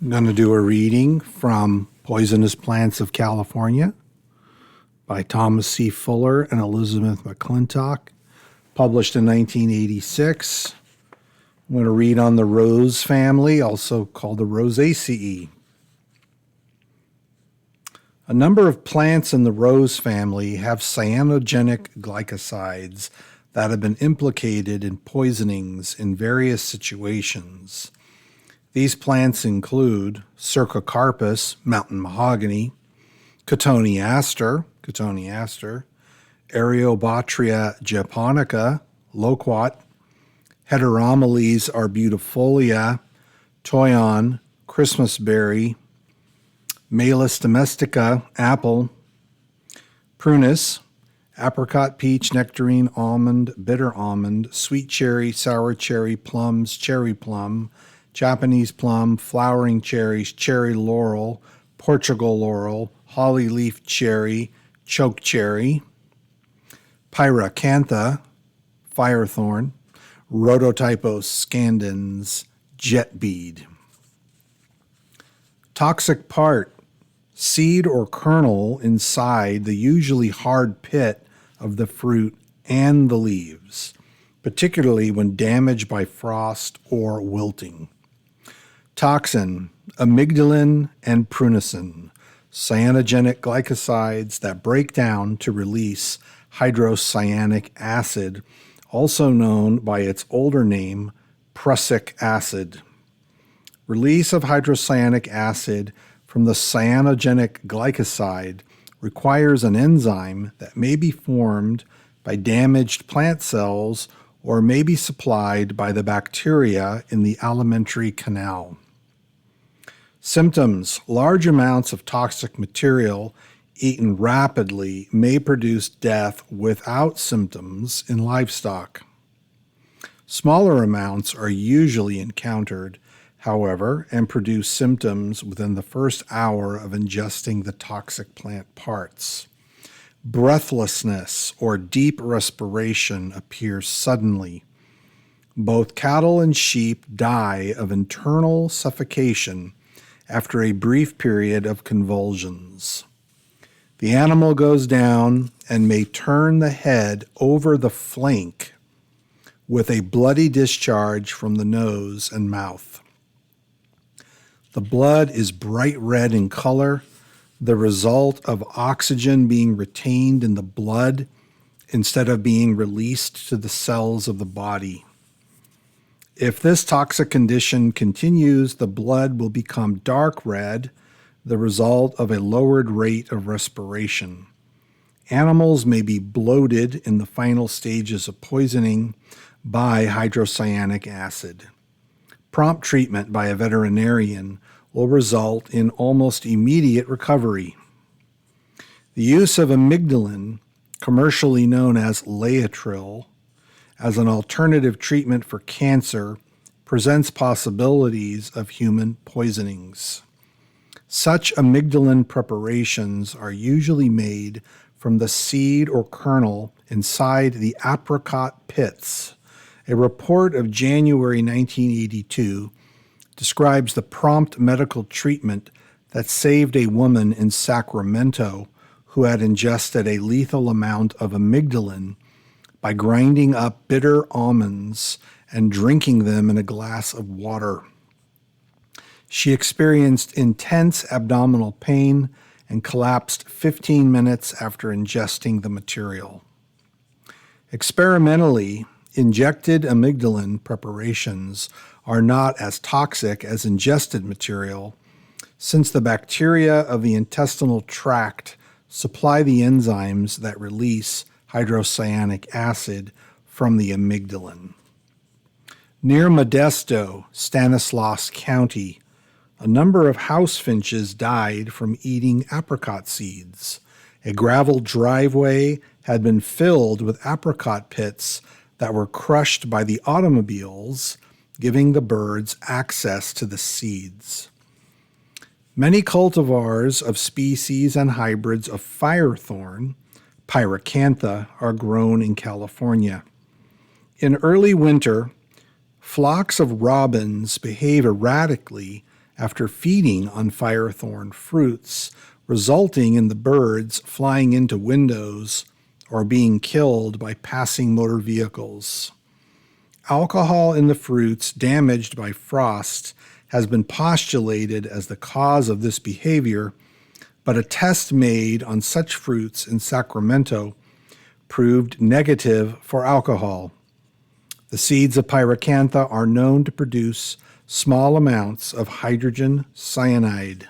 I'm going to do a reading from Poisonous Plants of California by Thomas C. Fuller and Elizabeth McClintock, published in 1986. I'm going to read on the rose family, also called the Rosaceae. A number of plants in the rose family have cyanogenic glycosides that have been implicated in poisonings in various situations. These plants include Cercocarpus, mountain mahogany, cotoneaster, Areobatria japonica, loquat, Heteromeles arbutifolia, toyon, Christmasberry, Malus domestica, apple, prunus, apricot, peach, nectarine, almond, bitter almond, sweet cherry, sour cherry, plums, cherry plum, Japanese plum, flowering cherries, cherry laurel, Portugal laurel, holly leaf cherry, choke cherry, pyracantha, firethorn, Rhodotypos scandens, jet bead. Toxic part, seed or kernel inside the usually hard pit of the fruit and the leaves, particularly when damaged by frost or wilting. Toxin, amygdalin and prunicin, cyanogenic glycosides that break down to release hydrocyanic acid, also known by its older name, prussic acid. Release of hydrocyanic acid from the cyanogenic glycoside requires an enzyme that may be formed by damaged plant cells or may be supplied by the bacteria in the alimentary canal. Symptoms: large amounts of toxic material eaten rapidly may produce death without symptoms in livestock. Smaller amounts are usually encountered, however, and produce symptoms within the first hour of ingesting the toxic plant parts. Breathlessness or deep respiration appears suddenly. Both cattle and sheep die of internal suffocation after a brief period of convulsions. The animal goes down and may turn the head over the flank with a bloody discharge from the nose and mouth. The blood is bright red in color, the result of oxygen being retained in the blood instead of being released to the cells of the body. If this toxic condition continues, the blood will become dark red, the result of a lowered rate of respiration. Animals may be bloated in the final stages of poisoning by hydrocyanic acid. Prompt treatment by a veterinarian will result in almost immediate recovery. The use of amygdalin, commercially known as Laetrile, as an alternative treatment for cancer presents possibilities of human poisonings. Such amygdalin preparations are usually made from the seed or kernel inside the apricot pits. A report of January 1982 describes the prompt medical treatment that saved a woman in Sacramento who had ingested a lethal amount of amygdalin by grinding up bitter almonds and drinking them in a glass of water. She experienced intense abdominal pain and collapsed 15 minutes after ingesting the material. Experimentally, injected amygdalin preparations are not as toxic as ingested material, since the bacteria of the intestinal tract supply the enzymes that release hydrocyanic acid from the amygdalin. Near Modesto, Stanislaus County, a number of house finches died from eating apricot seeds. A gravel driveway had been filled with apricot pits that were crushed by the automobiles, giving the birds access to the seeds. Many cultivars of species and hybrids of firethorn, Pyracantha, are grown in California. In early winter, flocks of robins behave erratically after feeding on firethorn fruits, resulting in the birds flying into windows or being killed by passing motor vehicles. Alcohol in the fruits damaged by frost has been postulated as the cause of this behavior, but a test made on such fruits in Sacramento proved negative for alcohol. The seeds of pyracantha are known to produce small amounts of hydrogen cyanide.